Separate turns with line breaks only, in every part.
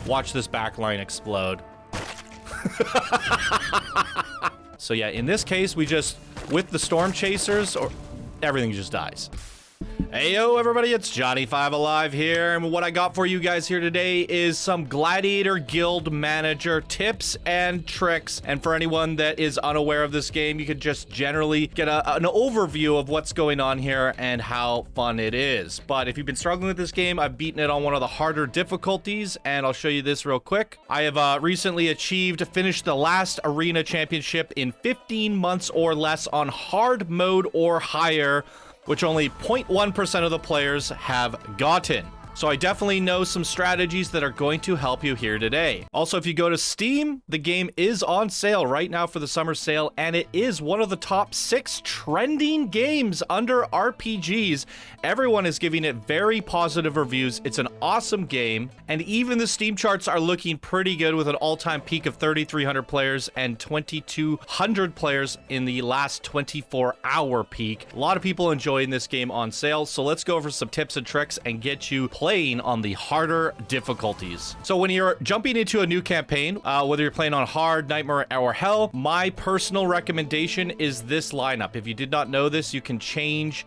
Watch this backline explode. So yeah, in this case, we just, with the Stormchasers, or everything just dies. Heyo everybody, it's Johnny5 Alive here, and what I got for you guys here today is some Gladiator Guild Manager tips and tricks. And for anyone that is unaware of this game, you could just generally get an overview of what's going on here and how fun it is. But if you've been struggling with this game, I've beaten it on one of the harder difficulties, and I'll show you this real quick. I have recently finished the last arena championship in 15 months or less on hard mode or higher, which only 0.1% of the players have gotten. So I definitely know some strategies that are going to help you here today. Also, if you go to Steam, the game is on sale right now for the summer sale, and it is one of the top 6 trending games under RPGs. Everyone is giving it very positive reviews. It's an awesome game, and even the Steam charts are looking pretty good with an all-time peak of 3,300 players and 2,200 players in the last 24-hour peak. A lot of people enjoying this game on sale, so let's go over some tips and tricks and get you playing on the harder difficulties. So when you're jumping into a new campaign, whether you're playing on hard, nightmare, or hell, my personal recommendation is this lineup. If you did not know this, you can change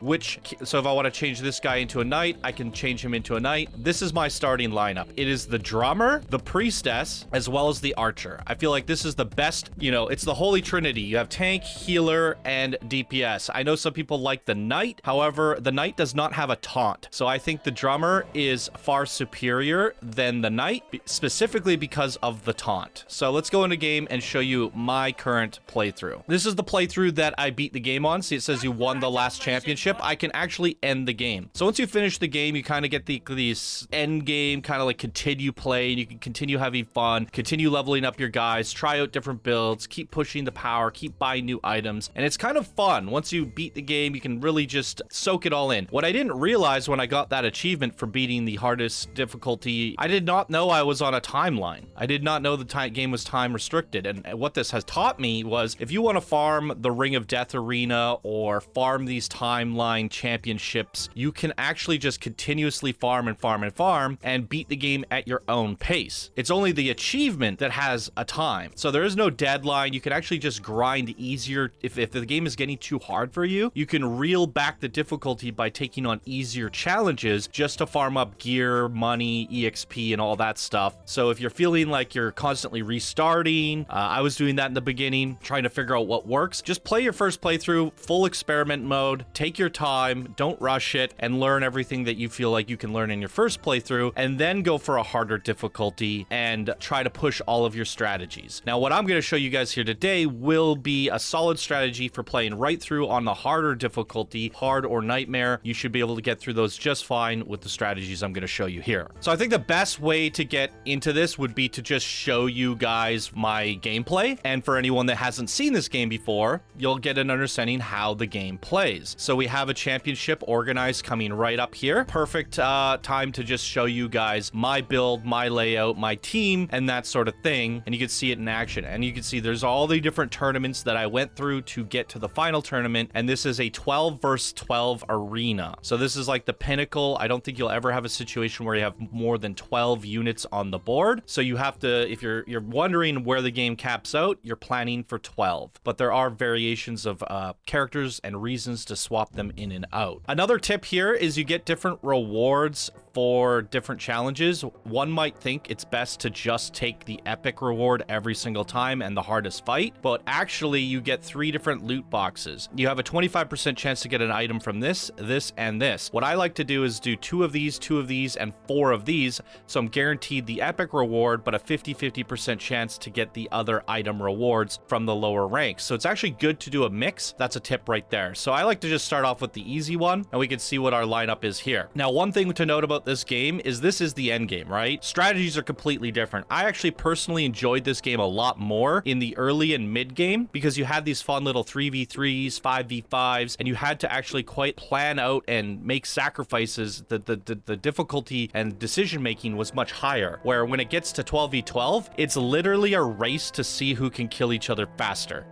so if I want to change this guy into a knight, I can change him into a knight. This is my starting lineup. It is the drummer, the priestess, as well as the archer. I feel like this is the best, it's the holy trinity. You have tank, healer, and DPS. I know some people like the knight. However, the knight does not have a taunt. So I think the drummer is far superior than the knight, specifically because of the taunt. So let's go into game and show you my current playthrough. This is the playthrough that I beat the game on. See, it says you won the last championship. I can actually end the game. So once you finish the game, you kind of get these end game, kind of like continue playing. You can continue having fun, continue leveling up your guys, try out different builds, keep pushing the power, keep buying new items. And it's kind of fun. Once you beat the game, you can really just soak it all in. What I didn't realize when I got that achievement for beating the hardest difficulty, I did not know I was on a timeline. I did not know the game was time restricted. And what this has taught me was if you want to farm the Ring of Death arena or farm these timeline championships, you can actually just continuously farm and farm and farm and beat the game at your own pace. It's only the achievement that has a time. So there is no deadline. You can actually just grind easier. If the game is getting too hard for you, you can reel back the difficulty by taking on easier challenges just to farm up gear, money, EXP, and all that stuff. So if you're feeling like you're constantly restarting, I was doing that in the beginning, trying to figure out what works, just play your first playthrough, full experiment mode, take your time, don't rush it, and learn everything that you feel like you can learn in your first playthrough, and then go for a harder difficulty and try to push all of your strategies. Now, what I'm going to show you guys here today will be a solid strategy for playing right through on the harder difficulty, hard or nightmare. You should be able to get through those just fine with the strategies I'm going to show you here. So I think the best way to get into this would be to just show you guys my gameplay. And for anyone that hasn't seen this game before, you'll get an understanding how the game plays. So we have a championship organized coming right up here. Perfect time to just show you guys my build, my layout, my team, and that sort of thing. And you can see it in action. And you can see there's all the different tournaments that I went through to get to the final tournament. And this is a 12 versus 12 arena. So this is like the pinnacle. I don't think you'll ever have a situation where you have more than 12 units on the board. So you have to, if you're wondering where the game caps out, you're planning for 12. But there are variations of characters and reasons to swap them in and out. Another tip here is you get different rewards for different challenges. One might think it's best to just take the epic reward every single time and the hardest fight, but actually you get 3 different loot boxes. You have a 25% chance to get an item from this, and this. What I like to do is do 2 of these, 2 of these, and 4 of these, so I'm guaranteed the epic reward, but a 50% chance to get the other item rewards from the lower ranks. So it's actually good to do a mix. That's a tip right there. So I like to just start off with the easy one, and we can see what our lineup is here. Now, one thing to note about this game is this is the end game, right? Strategies are completely different. I actually personally enjoyed this game a lot more in the early and mid game because you had these fun little 3v3s, 5v5s, and you had to actually quite plan out and make sacrifices. The difficulty and decision making was much higher, where when it gets to 12v12, it's literally a race to see who can kill each other faster.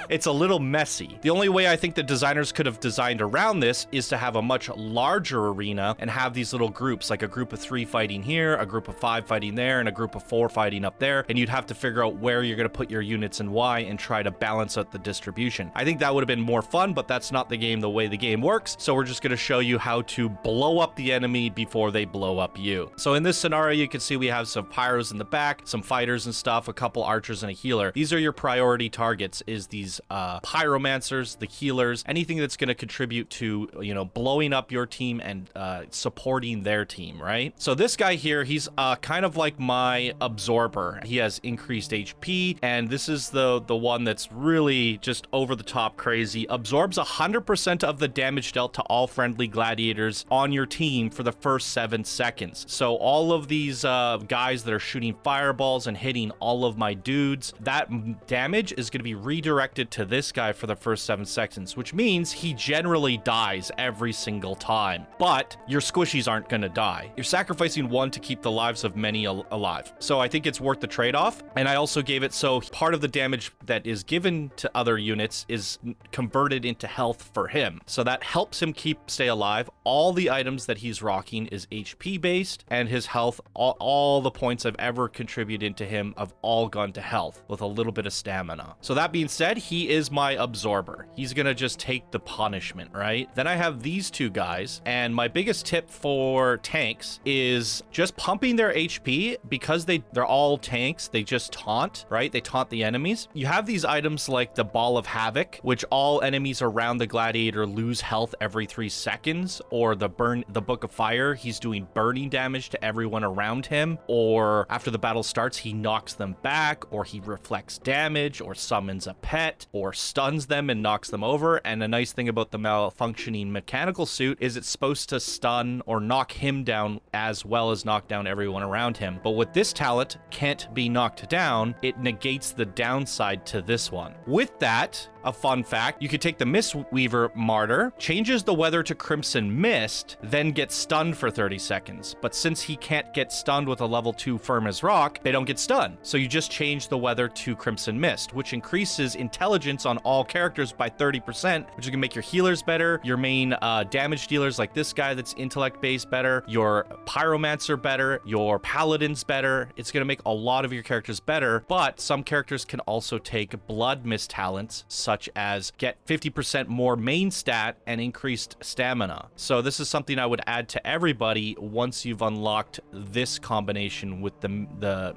It's a little messy. The only way I think the designers could have designed around this is to have a much larger arena and have these little groups groups, like a group of 3 fighting here, a group of 5 fighting there, and a group of 4 fighting up there, and you'd have to figure out where you're going to put your units and why and try to balance out the distribution. I think that would have been more fun, but that's not the way the game works, so we're just going to show you how to blow up the enemy before they blow up you. So in this scenario, you can see we have some pyros in the back, some fighters and stuff, a couple archers and a healer. These are your priority targets, is these pyromancers, the healers, anything that's going to contribute to, you know, blowing up your team and supporting their team, right? So this guy here, he's kind of like my absorber. He has increased HP, and this is the one that's really just over the top crazy. Absorbs 100% of the damage dealt to all friendly gladiators on your team for the first 7 seconds. So all of these guys that are shooting fireballs and hitting all of my dudes, that damage is going to be redirected to this guy for the first 7 seconds, which means he generally dies every single time. But your squishies aren't going to die. You're sacrificing one to keep the lives of many alive. So I think it's worth the trade-off. And I also gave it so part of the damage that is given to other units is converted into health for him. So that helps him stay alive. All the items that he's rocking is HP based, and his health, all the points I've ever contributed to him have all gone to health with a little bit of stamina. So that being said, he is my absorber. He's gonna just take the punishment, right? Then I have these 2 guys, and my biggest tip for tanks is just pumping their HP, because they're all tanks. They just taunt, right? They taunt the enemies. You have these items like the Ball of Havoc, which all enemies around the gladiator lose health every 3 seconds, or the Book of Fire, he's doing burning damage to everyone around him, or after the battle starts, he knocks them back, or he reflects damage, or summons a pet, or stuns them and knocks them over. And a nice thing about the malfunctioning mechanical suit is it's supposed to stun or knock him down as well as knock down everyone around him. But with this talent, can't be knocked down, it negates the downside to this one. With that, a fun fact, you could take the Mistweaver Martyr, changes the weather to Crimson Mist, then gets stunned for 30 seconds. But since he can't get stunned with a level 2 Firm as Rock, they don't get stunned. So you just change the weather to Crimson Mist, which increases intelligence on all characters by 30%, which is gonna make your healers better, your main damage dealers like this guy that's intellect based better, your Pyromancer better, your Paladins better. It's gonna make a lot of your characters better, but some characters can also take Blood Mist talents, such as get 50% more main stat and increased stamina. So this is something I would add to everybody once you've unlocked this combination with the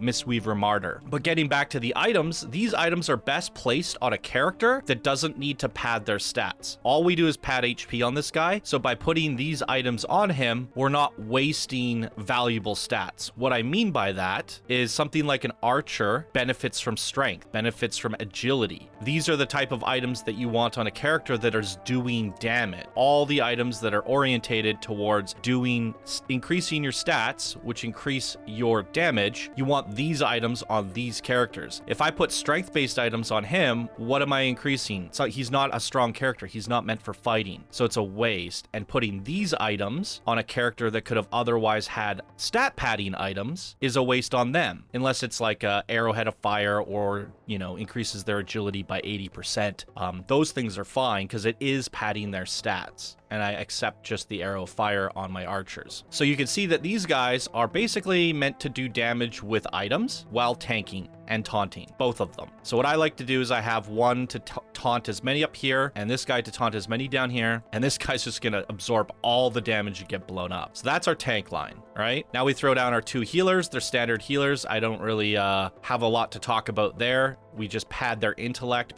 Mistweaver Martyr. But getting back to the items, these items are best placed on a character that doesn't need to pad their stats. All we do is pad HP on this guy. So by putting these items on him, we're not wasting valuable stats. What I mean by that is something like an archer benefits from strength, benefits from agility. These are the type of items that you want on a character that is doing damage. All the items that are orientated towards increasing your stats, which increase your damage, you want these items on these characters. If I put strength-based items on him, what am I increasing? So he's not a strong character. He's not meant for fighting. So it's a waste. And putting these items on a character that could have otherwise had stat padding items is a waste on them. Unless it's like a Arrowhead of Fire, or, you know, increases their agility by 80%. Those things are fine because it is padding their stats, and I accept just the Arrow of Fire on my archers. So you can see that these guys are basically meant to do damage with items while tanking and taunting, both of them. So what I like to do is I have one to taunt as many up here, and this guy to taunt as many down here, and this guy's just gonna absorb all the damage and get blown up. So that's our tank line, right? Now we throw down our 2 healers. They're standard healers. I don't really have a lot to talk about there. We just pad their intellect,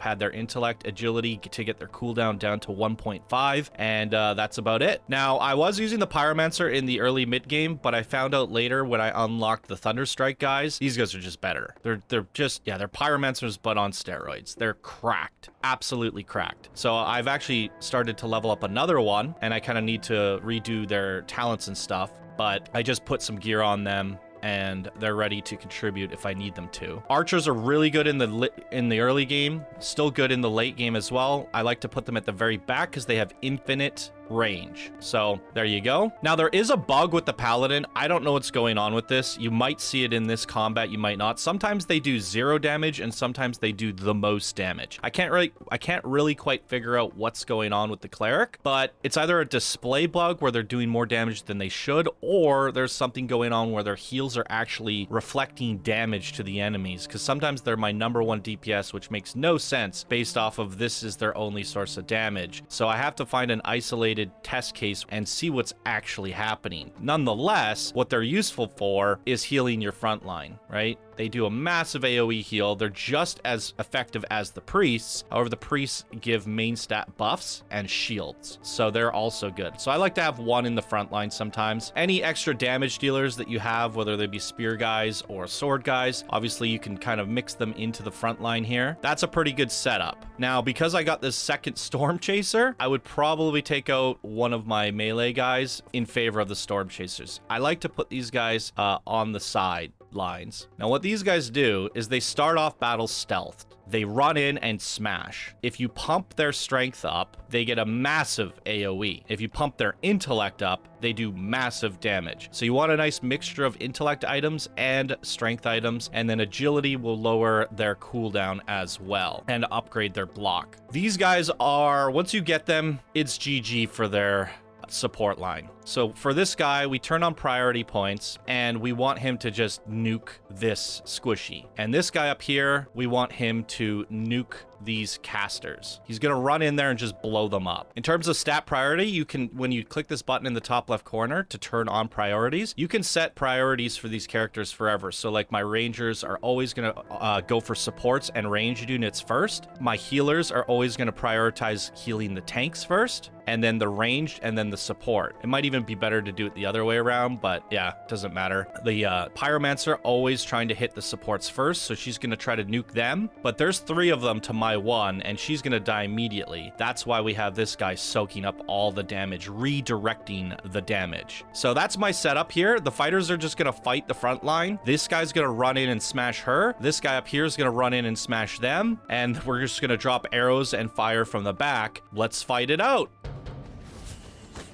agility to get their cooldown down to 1.5, and that's about it. Now, I was using the Pyromancer in the early mid game, but I found out later when I unlocked the Thunderstrike guys, these guys are just better. They're just, yeah, they're Pyromancers, but on steroids. They're cracked, absolutely cracked. So I've actually started to level up another one, and I kind of need to redo their talents and stuff, but I just put some gear on them, and they're ready to contribute if I need them to. Archers are really good in the early game, still good in the late game as well. I like to put them at the very back because they have infinite range. So there you go. Now there is a bug with the Paladin. I don't know what's going on with this. You might see it in this combat, you might not. Sometimes they do 0 damage and sometimes they do the most damage. I can't really quite figure out what's going on with the cleric, but it's either a display bug where they're doing more damage than they should, or there's something going on where their heals are actually reflecting damage to the enemies, because sometimes they're my #1 DPS, which makes no sense based off of this is their only source of damage. So I have to find an isolated test case and see what's actually happening. Nonetheless, what they're useful for is healing your front line, right? They do a massive AoE heal. They're just as effective as the priests. However, the priests give main stat buffs and shields, so they're also good. So I like to have one in the front line sometimes. Any extra damage dealers that you have, whether they be spear guys or sword guys, obviously you can kind of mix them into the front line here. That's a pretty good setup. Now, because I got this second Stormchaser, I would probably take out one of my melee guys in favor of the Stormchasers. I like to put these guys on the side lines. Now, what these guys do is they start off battle stealthed. They run in and smash. If you pump their strength up, they get a massive AoE. If you pump their intellect up, they do massive damage. So you want a nice mixture of intellect items and strength items, and then agility will lower their cooldown as well and upgrade their block. These guys are, once you get them, it's GG for their support line. So for this guy, we turn on priority points and we want him to just nuke this squishy. And this guy up here, we want him to nuke these casters. He's gonna run in there and just blow them up. In terms of stat priority, you can, when you click this button in the top left corner to turn on priorities, you can set priorities for these characters forever. So like my rangers are always gonna go for supports and ranged units first. My healers are always gonna prioritize healing the tanks first, and then the ranged, and then the support. It might even be better to do it the other way around, but yeah, doesn't matter. The pyromancer always trying to hit the supports first, so she's gonna try to nuke them, but there's 3 of them to my 1, and she's gonna die immediately. That's why we have this guy soaking up all the damage, redirecting the damage. So that's my setup here. The fighters are just gonna fight the front line. This guy's gonna run in and smash her. This guy up here is gonna run in and smash them, and we're just gonna drop arrows and fire from the back. Let's fight it out.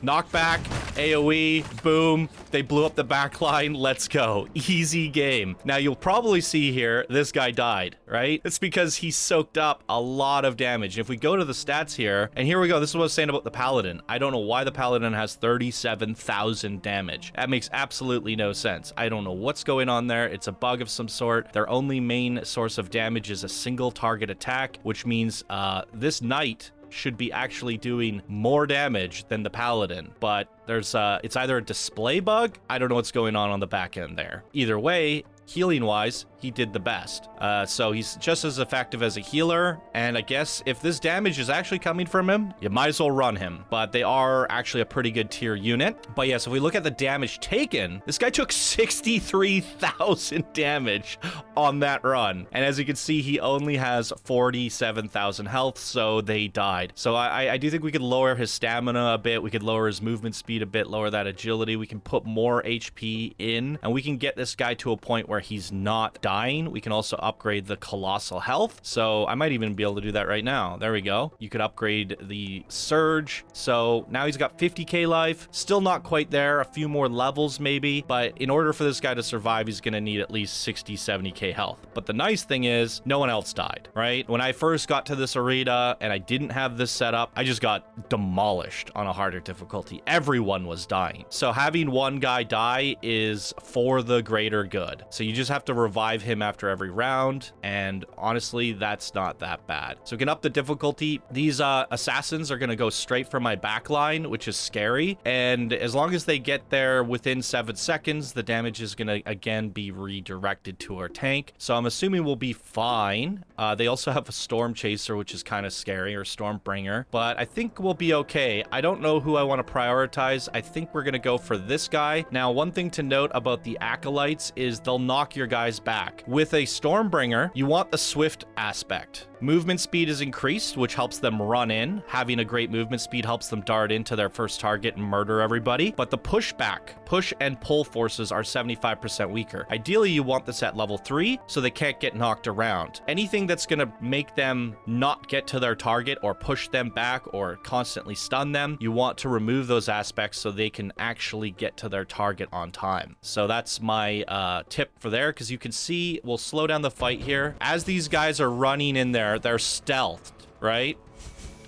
Knockback, AoE, boom, they blew up the back line. Let's go. Easy game. Now, you'll probably see here, this guy died, right? It's because he soaked up a lot of damage. If we go to the stats here, and here we go, this is what I was saying about the Paladin. I don't know why the Paladin has 37,000 damage. That makes absolutely no sense. I don't know what's going on there. It's a bug of some sort. Their only main source of damage is a single target attack, which means this knight should be actually doing more damage than the Paladin, but there's it's either a display bug. I don't know what's going on the back end there. Either way, healing wise, he did the best. So he's just as effective as a healer. And I guess if this damage is actually coming from him, you might as well run him. But they are actually a pretty good tier unit. But yes, if we look at the damage taken, this guy took 63,000 damage on that run. And as you can see, he only has 47,000 health, so they died. So I do think we could lower his stamina a bit. We could lower his movement speed a bit, lower that agility. We can put more HP in, and we can get this guy to a point where he's not dying. We can also upgrade the colossal health. So I might even be able to do that right now. There we go. You could upgrade the surge. So now he's got 50k life. Still not quite there. A few more levels maybe. But in order for this guy to survive, he's going to need at least 60, 70k health. But the nice thing is no one else died, right? When I first got to this arena and I didn't have this set up, I just got demolished on a harder difficulty. Everyone was dying. So having one guy die is for the greater good. So you just have to revive him after every round, and honestly, that's not that bad. So we can up the difficulty. These assassins are going to go straight for my backline, which is scary, and as long as they get there within 7 seconds, the damage is going to again be redirected to our tank. So I'm assuming we'll be fine. They also have a Stormchaser, which is kind of scary, or Stormbringer, but I think we'll be okay. I don't know who I want to prioritize. I think we're going to go for this guy. Now, one thing to note about the acolytes is they'll knock your guys back. With a Stormbringer, you want the swift aspect. Movement speed is increased, which helps them run in. Having a great movement speed helps them dart into their first target and murder everybody. But the pushback, push and pull forces are 75% weaker. Ideally, you want this at level 3 so they can't get knocked around. Anything that's going to make them not get to their target or push them back or constantly stun them, you want to remove those aspects so they can actually get to their target on time. So that's my tip for there, because you can see, we'll slow down the fight here. As these guys are running in there, they're stealthed, right?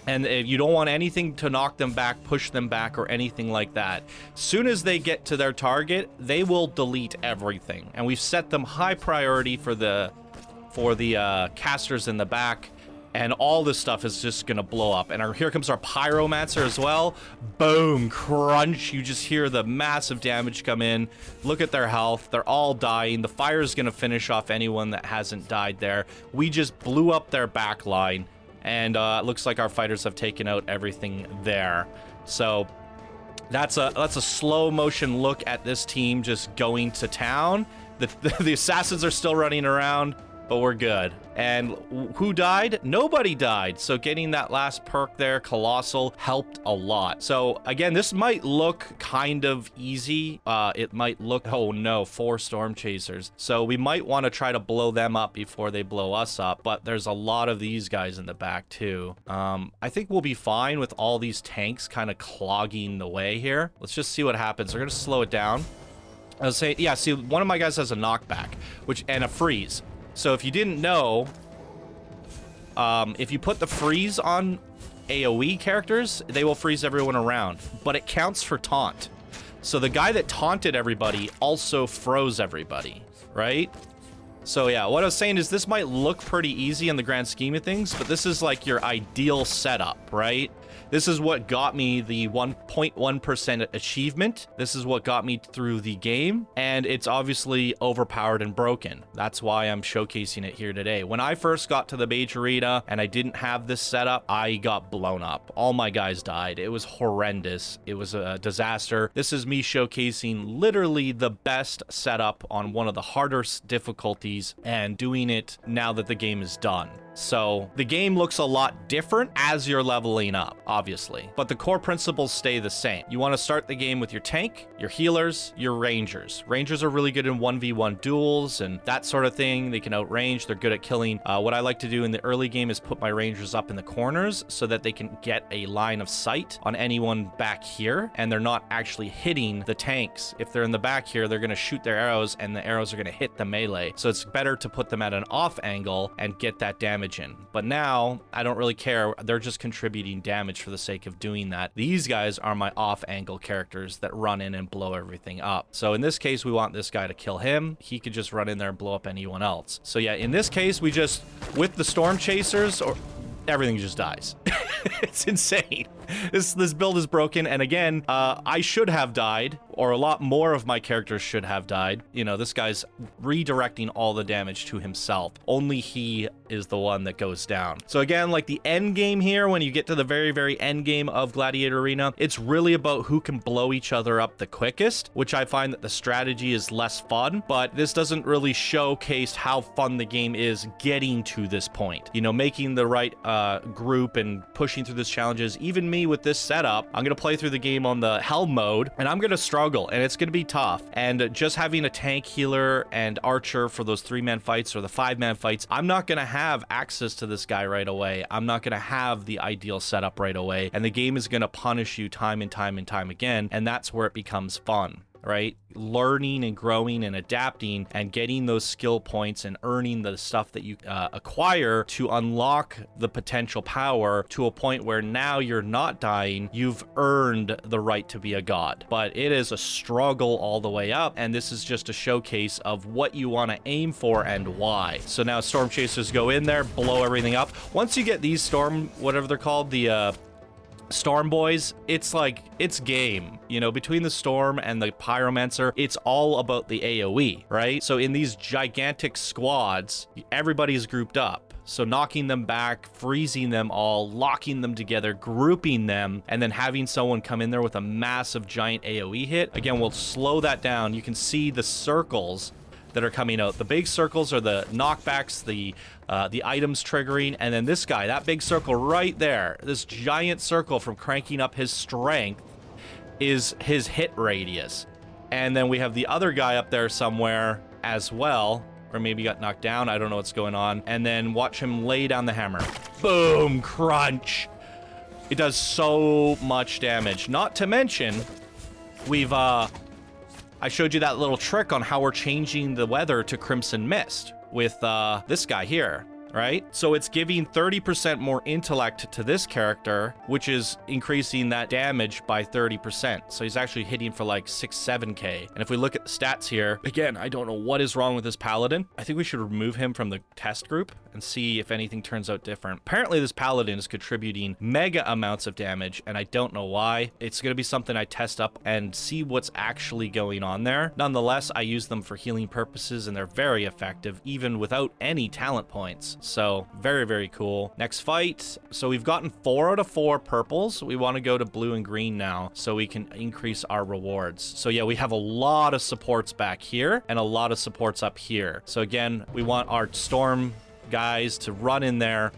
And if you don't want anything to knock them back, push them back, or anything like that. Soon as they get to their target, they will delete everything. And we've set them high priority for the casters in the back. And all this stuff is just gonna blow up. And here comes our Pyromancer as well. Boom, crunch. You just hear the massive damage come in. Look at their health. They're all dying. The fire is gonna finish off anyone that hasn't died there. We just blew up their back line. And it looks like our fighters have taken out everything there. So that's a slow motion look at this team just going to town. The assassins are still running around, but we're good. And who died? Nobody died. So getting that last perk there, Colossal, helped a lot. So again, this might look kind of easy. It might look, oh no, 4 Stormchasers. So we might want to try to blow them up before they blow us up. But there's a lot of these guys in the back too. I think we'll be fine with all these tanks kind of clogging the way here. Let's just see what happens. We're going to slow it down. I was saying, yeah, see, one of my guys has a knockback, and a freeze. So if you didn't know, if you put the freeze on AoE characters, they will freeze everyone around, but it counts for taunt. So the guy that taunted everybody also froze everybody, right? So yeah, what I was saying is this might look pretty easy in the grand scheme of things, but this is like your ideal setup, right? This is what got me the 1.1% achievement. This is what got me through the game, and it's obviously overpowered and broken. That's why I'm showcasing it here today. When I first got to the Mage Arena and I didn't have this setup, I got blown up. All my guys died. It was horrendous. It was a disaster. This is me showcasing literally the best setup on one of the hardest difficulties and doing it now that the game is done. So the game looks a lot different as you're leveling up, obviously, but the core principles stay the same. You want to start the game with your tank, your healers, your rangers. Rangers are really good in 1v1 duels and that sort of thing. They can outrange. They're good at killing. What I like to do in the early game is put my rangers up in the corners so that they can get a line of sight on anyone back here, and they're not actually hitting the tanks. If they're in the back here, they're going to shoot their arrows and the arrows are going to hit the melee. So it's better to put them at an off angle and get that damage in. But now I don't really care. They're just contributing damage for the sake of doing that. These guys are my off angle characters that run in and blow everything up. So in this case, we want this guy to kill him. He could just run in there and blow up anyone else. So yeah, in this case, we just, with the Stormchasers, or everything just dies. It's insane. This build is broken, and again, I should have died, or a lot more of my characters should have died. You know, this guy's redirecting all the damage to himself. Only he is the one that goes down. So again, like the end game here, when you get to the very, very end game of Gladiator Arena, it's really about who can blow each other up the quickest, which I find that the strategy is less fun, but this doesn't really showcase how fun the game is getting to this point. You know, making the right group and pushing through these challenges. Even me with this setup, I'm gonna play through the game on the hell mode, and I'm gonna struggle, and it's gonna be tough. And just having a tank, healer, and archer for those 3-man fights or the 5-man fights, I'm not gonna have access to this guy right away. I'm not gonna have the ideal setup right away, and the game is gonna punish you time and time and time again, and that's where it becomes fun. Right? Learning and growing and adapting and getting those skill points and earning the stuff that you acquire to unlock the potential power to a point where now you're not dying. You've earned the right to be a god. But it is a struggle all the way up, and this is just a showcase of what you want to aim for and why. So now Stormchasers go in there, blow everything up. Once you get these whatever they're called, the Storm Boys, it's like, it's game. You know, between the Storm and the Pyromancer, it's all about the AoE, right? So in these gigantic squads, everybody's grouped up. So knocking them back, freezing them all, locking them together, grouping them, and then having someone come in there with a massive giant AoE hit. Again, we'll slow that down. You can see the circles that are coming out. The big circles are the knockbacks, the items triggering, and then this guy, that big circle right there, this giant circle from cranking up his strength is his hit radius. And then we have the other guy up there somewhere as well, or maybe got knocked down. I don't know what's going on. And then watch him lay down the hammer. Boom, crunch. It does so much damage. Not to mention, we've, I showed you that little trick on how we're changing the weather to Crimson Mist with this guy here, right? So it's giving 30% more intellect to this character, which is increasing that damage by 30%. So he's actually hitting for like 7K. And if we look at the stats here, again, I don't know what is wrong with this Paladin. I think we should remove him from the test group and see if anything turns out different. Apparently this Paladin is contributing mega amounts of damage, and I don't know why. It's going to be something I test up and see what's actually going on there. Nonetheless, I use them for healing purposes, and they're very effective, even without any talent points. So very, very cool. Next fight. So we've gotten 4 out of 4 purples. We want to go to blue and green now so we can increase our rewards. So yeah, we have a lot of supports back here and a lot of supports up here. So again, we want our storm guys to run in there.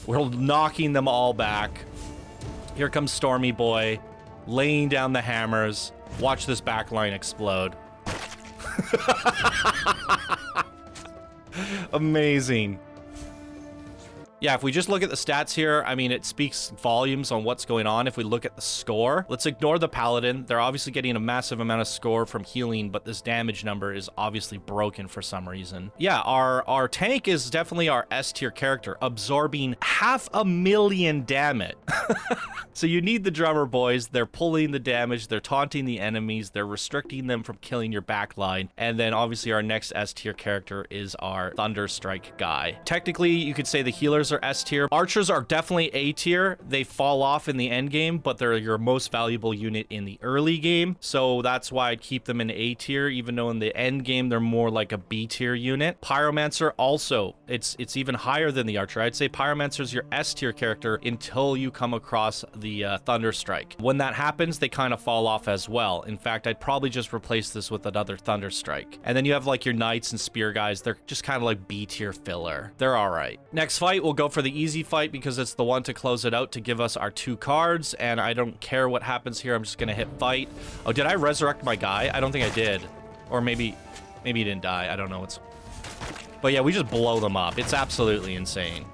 We're knocking them all back. Here comes Stormy Boy, laying down the hammers. Watch this backline explode. Amazing. Yeah, if we just look at the stats here, I mean, it speaks volumes on what's going on. If we look at the score, let's ignore the Paladin. They're obviously getting a massive amount of score from healing, but this damage number is obviously broken for some reason. Yeah, our tank is definitely our S tier character, absorbing 500,000 damage. So you need the drummer boys. They're pulling the damage. They're taunting the enemies. They're restricting them from killing your backline. And then obviously our next S tier character is our Thunderstrike guy. Technically, you could say the healers are S tier. Archers are definitely A tier. They fall off in the end game, but they're your most valuable unit in the early game. So that's why I'd keep them in A tier, even though in the end game, they're more like a B tier unit. Pyromancer also, it's even higher than the Archer. I'd say Pyromancer is your S tier character until you come across the Thunderstrike. When that happens, they kind of fall off as well. In fact, I'd probably just replace this with another Thunderstrike. And then you have like your Knights and Spear guys. They're just kind of like B tier filler. They're all right. Next fight, we'll go for the easy fight because it's the one to close it out to give us our 2 cards. And I don't care what happens here. I'm just going to hit fight. Oh, did I resurrect my guy? I don't think I did. Or maybe he didn't die. I don't know. But yeah, we just blow them up. It's absolutely insane.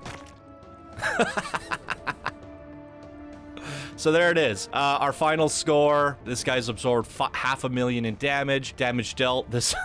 So there it is. Our final score. This guy's absorbed 500,000 in damage. Damage dealt. This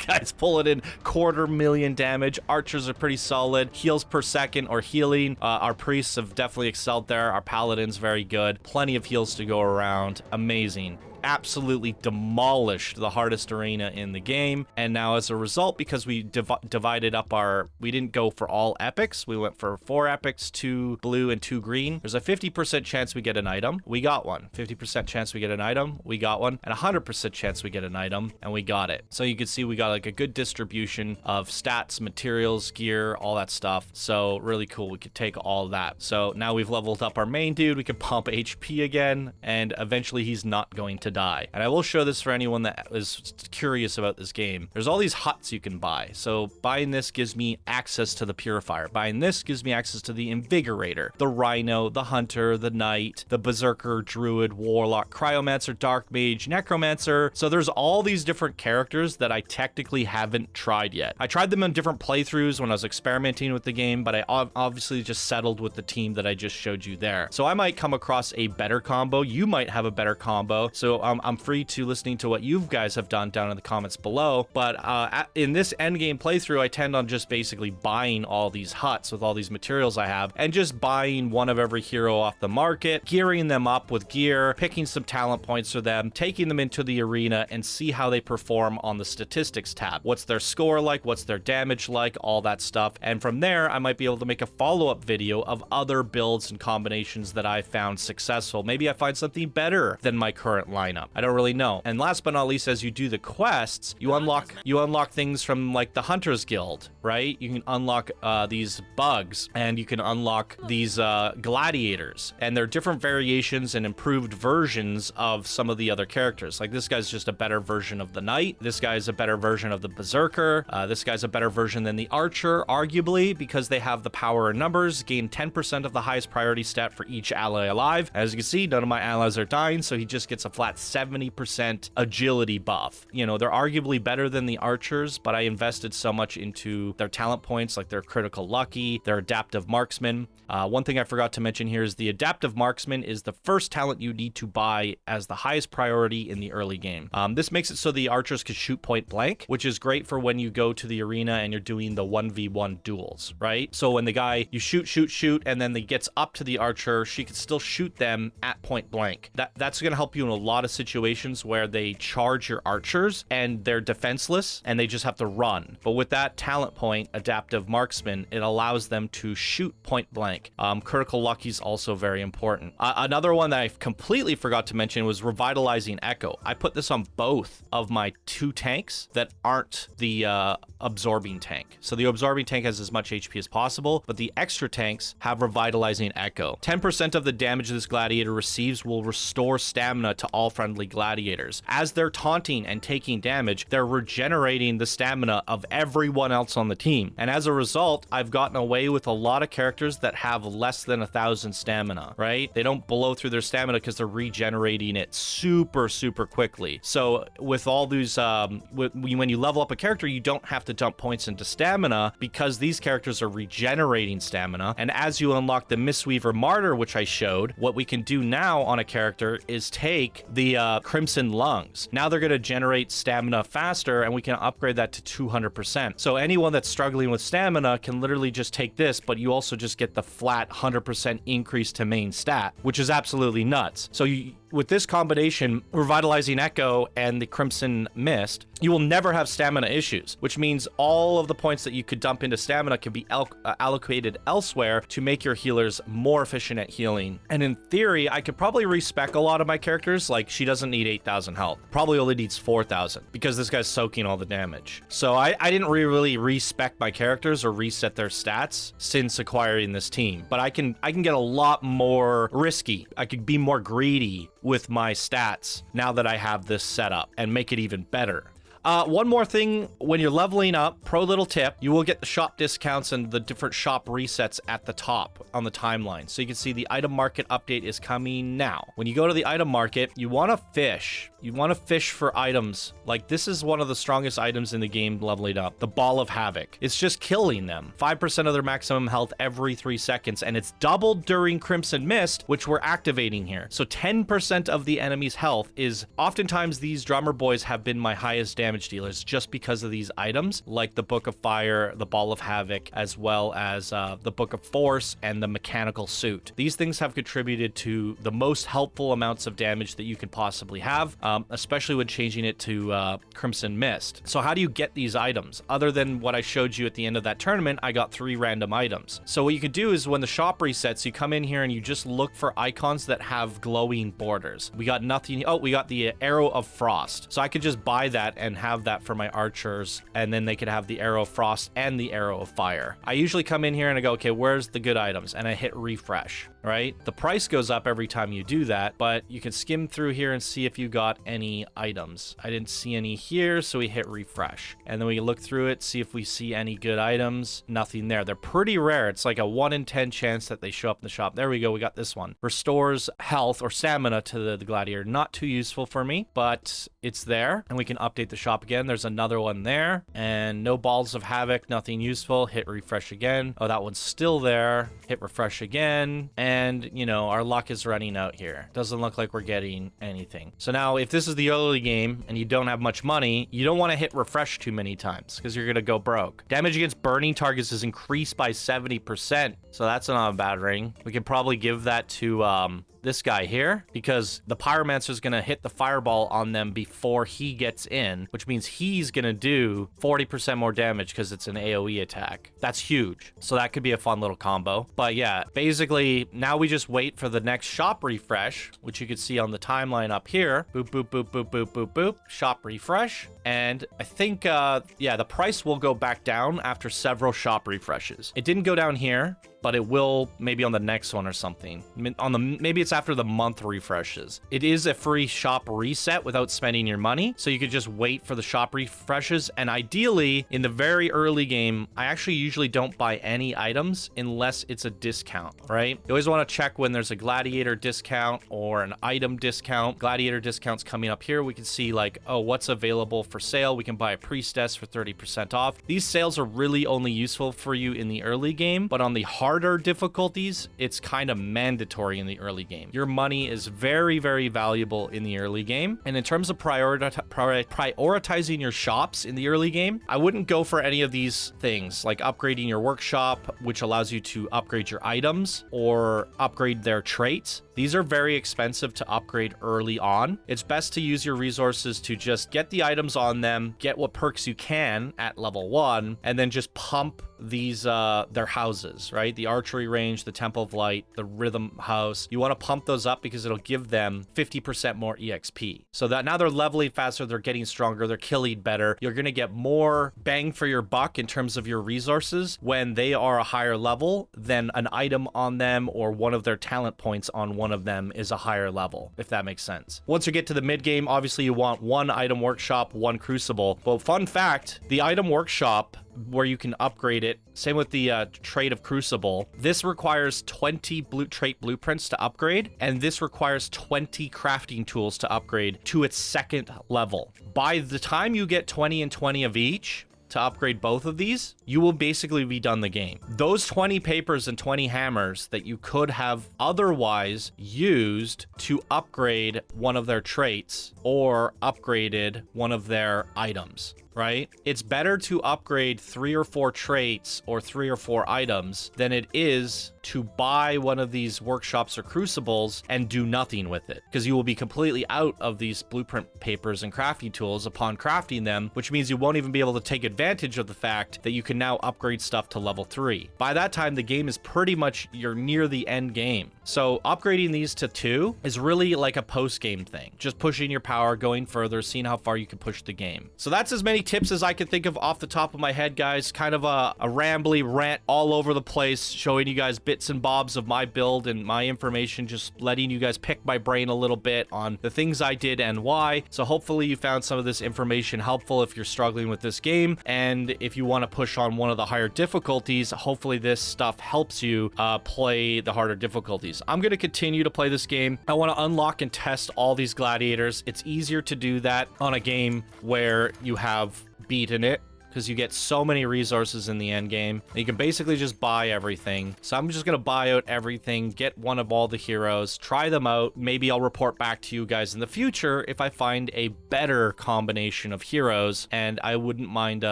guy's pulling in 250,000 damage. Archers are pretty solid. Heals per second or healing. Our priests have definitely excelled there. Our paladins very good. Plenty of heals to go around. Amazing. Absolutely demolished the hardest arena in the game. And now as a result, because we divided up we didn't go for all epics. We went for 4 epics, 2 blue and 2 green. There's a 50% chance we get an item. We got one. 50% chance we get an item. We got one. And 100% chance we get an item. And we got it. So you can see we got like a good distribution of stats, materials, gear, all that stuff. So really cool. We could take all that. So now we've leveled up our main dude. We can pump HP again. And eventually he's not going to die. And I will show this for anyone that is curious about this game. There's all these huts you can buy. So buying this gives me access to the Purifier. Buying this gives me access to the Invigorator, the Rhino, the Hunter, the Knight, the Berserker, Druid, Warlock, Cryomancer, Dark Mage, Necromancer. So there's all these different characters that I technically haven't tried yet. I tried them in different playthroughs when I was experimenting with the game, but I obviously just settled with the team that I just showed you there. So I might come across a better combo. You might have a better combo. So I'm free to listening to what you guys have done down in the comments below. But in this endgame playthrough, I tend on just basically buying all these huts with all these materials I have and just buying one of every hero off the market, gearing them up with gear, picking some talent points for them, taking them into the arena and see how they perform on the statistics tab. What's their score like? What's their damage like? All that stuff. And from there, I might be able to make a follow-up video of other builds and combinations that I found successful. Maybe I find something better than my current line lineup? I don't really know. And last but not least, as you do the quests, you unlock things from like the Hunters Guild, right? You can unlock these bugs, and you can unlock these gladiators, and they're different variations and improved versions of some of the other characters. Like this guy's just a better version of the knight. This guy's a better version of the berserker. This guy's a better version than the archer, arguably, because they have the power in numbers. Gain 10% of the highest priority stat for each ally alive. As you can see, none of my allies are dying, so he just gets a flat 70% agility buff. You know, they're arguably better than the archers, but I invested so much into their talent points, like their critical lucky, their adaptive marksman. One thing I forgot to mention here is the adaptive marksman is the first talent you need to buy as the highest priority in the early game. This makes it so the archers can shoot point blank, which is great for when you go to the arena and you're doing the 1v1 duels, right? So when the guy, you shoot, and then he gets up to the archer, she can still shoot them at point blank. That's going to help you in a lot of situations where they charge your archers and they're defenseless and they just have to run. But with that talent point, adaptive marksman, it allows them to shoot point blank. Critical lucky is also very important. Another one that I completely forgot to mention was revitalizing echo. I put this on both of my 2 tanks that aren't the absorbing tank. So the absorbing tank has as much HP as possible, but the extra tanks have revitalizing echo. 10% of the damage this gladiator receives will restore stamina to all friendly gladiators. As they're taunting and taking damage, they're regenerating the stamina of everyone else on the team. And as a result, I've gotten away with a lot of characters that have less than 1,000 stamina, right? They don't blow through their stamina because they're regenerating it super quickly. So with all these, when you level up a character, you don't have to dump points into stamina because these characters are regenerating stamina. And as you unlock the Mistweaver Martyr, which I showed, what we can do now on a character is take the Crimson Lungs. Now they're going to generate stamina faster, and we can upgrade that to 200%. So anyone that's struggling with stamina can literally just take this, but you also just get the flat 100% increase to main stat, which is absolutely nuts. So with this combination, Revitalizing Echo and the Crimson Mist, you will never have stamina issues, which means all of the points that you could dump into stamina can be allocated elsewhere to make your healers more efficient at healing. And in theory, I could probably respec a lot of my characters. Like, she doesn't need 8,000 health, probably only needs 4,000 because this guy's soaking all the damage. So I didn't really respec my characters or reset their stats since acquiring this team, but I can get a lot more risky. I could be more greedy with my stats now that I have this set up and make it even better. One more thing, when you're leveling up, pro little tip, you will get the shop discounts and the different shop resets at the top on the timeline. So you can see the item market update is coming now. When you go to the item market, you want to fish. You want to fish for items. Like, this is one of the strongest items in the game leveling up, the Ball of Havoc. It's just killing them. 5% of their maximum health every 3 seconds, and it's doubled during Crimson Mist, which we're activating here. So 10% of the enemy's health is, oftentimes these drummer boys have been my highest damage dealers just because of these items, like the Book of Fire, the Ball of Havoc, as well as the Book of Force and the Mechanical Suit. These things have contributed to the most helpful amounts of damage that you can possibly have, especially when changing it to Crimson Mist. So how do you get these items? Other than what I showed you at the end of that tournament, I got 3 random items. So what you could do is when the shop resets, you come in here and you just look for icons that have glowing borders. We got nothing. Oh, we got the Arrow of Frost. So I could just buy that and have that for my archers, and then they could have the Arrow of Frost and the Arrow of Fire. I usually come in here and I go, okay, where's the good items? And I hit refresh, right? The price goes up every time you do that, but you can skim through here and see if you got any items. I didn't see any here, so we hit refresh. And then we look through it, see if we see any good items. Nothing there. They're pretty rare. It's like a 1 in 10 chance that they show up in the shop. There we go. We got this one. Restores health or stamina to the gladiator. Not too useful for me, but it's there. And we can update the shop again. There's another one there. And no Balls of Havoc. Nothing useful. Hit refresh again. Oh, that one's still there. Hit refresh again. And, you know, our luck is running out here. Doesn't look like we're getting anything. So now, if this is the early game and you don't have much money, you don't want to hit refresh too many times because you're going to go broke. Damage against burning targets is increased by 70%. So that's not a bad ring. We can probably give that to this guy here, because the pyromancer is going to hit the fireball on them before he gets in, which means he's going to do 40% more damage because it's an AoE attack. That's huge. So that could be a fun little combo. But yeah, basically now we just wait for the next shop refresh, which you can see on the timeline up here. Boop, boop, boop, boop, boop, boop, boop. Shop refresh. And I think, yeah, the price will go back down after several shop refreshes. It didn't go down here, but it will maybe on the next one or something. Maybe it's after the month refreshes. It is a free shop reset without spending your money, so you could just wait for the shop refreshes. And ideally, in the very early game, I actually usually don't buy any items unless it's a discount, right? You always want to check when there's a Gladiator discount or an item discount. Gladiator discounts coming up here. We can see like, oh, what's available for sale? We can buy a priestess for 30% off. These sales are really only useful for you in the early game, but on the harder difficulties, it's kind of mandatory in the early game. Your money is very, very valuable in the early game. And in terms of prioritizing your shops in the early game, I wouldn't go for any of these things like upgrading your workshop, which allows you to upgrade your items or upgrade their traits. These are very expensive to upgrade early on. It's best to use your resources to just get the items on them, get what perks you can at level 1, and then just pump these their houses, right? The archery range, the Temple of Light, the Rhythm House. You want to pump those up because it'll give them 50% more EXP. So that now they're leveling faster, they're getting stronger, they're killing better. You're going to get more bang for your buck in terms of your resources when they are a higher level than an item on them or one of their talent points on one of them is a higher level, if that makes sense. Once you get to the mid game, obviously you want one item workshop, one crucible. Well, fun fact, the item workshop where you can upgrade it, same with the trait of crucible, this requires 20 trait blueprints to upgrade, and this requires 20 crafting tools to upgrade to its second level. By the time you get 20 and 20 of each to upgrade both of these, you will basically be done the game. Those 20 papers and 20 hammers that you could have otherwise used to upgrade one of their traits or upgraded one of their items, right? It's better to upgrade 3 or 4 traits or 3 or 4 items than it is to buy one of these workshops or crucibles and do nothing with it, because you will be completely out of these blueprint papers and crafting tools upon crafting them, which means you won't even be able to take advantage of the fact that you can now upgrade stuff to level 3. By that time, the game is pretty much, you're near the end game. So upgrading these to 2 is really like a post-game thing, just pushing your power, going further, seeing how far you can push the game. So that's as many tips as I can think of off the top of my head, guys. Kind of a rambly rant all over the place, showing you guys bits and bobs of my build and my information, just letting you guys pick my brain a little bit on the things I did and why. So hopefully you found some of this information helpful if you're struggling with this game, and if you want to push on one of the higher difficulties, hopefully this stuff helps you play the harder difficulties. I'm going to continue to play this game. I want to unlock and test all these gladiators. It's easier to do that on a game where you have beaten it, because you get so many resources in the end game. You can basically just buy everything. So I'm just going to buy out everything, get one of all the heroes, try them out. Maybe I'll report back to you guys in the future if I find a better combination of heroes, and I wouldn't mind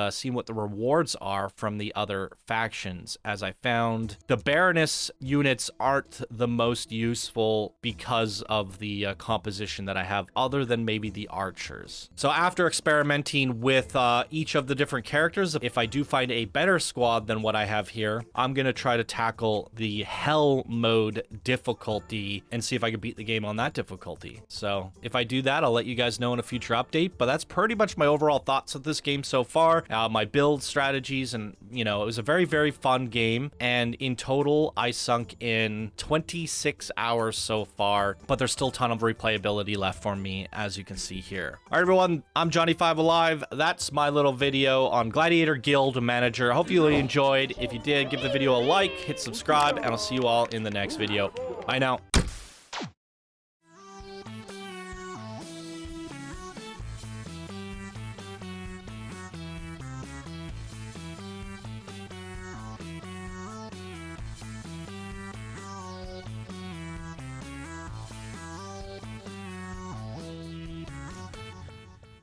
seeing what the rewards are from the other factions, as I found the Baroness units aren't the most useful because of the composition that I have, other than maybe the archers. So after experimenting with each of the different characters, if I do find a better squad than what I have here, I'm gonna try to tackle the hell mode difficulty and see if I can beat the game on that difficulty. So if I do that, I'll let you guys know in a future update. But that's pretty much my overall thoughts of this game so far, my build strategies, and you know, it was a very, very fun game. And in total, I sunk in 26 hours so far, but there's still a ton of replayability left for me, as you can see here. All right, everyone, I'm Johnny5 Alive. That's my little video on Gladiator Guild Manager. I hope you really enjoyed. If you did, give the video a like, hit subscribe, and I'll see you all in the next video. Bye now.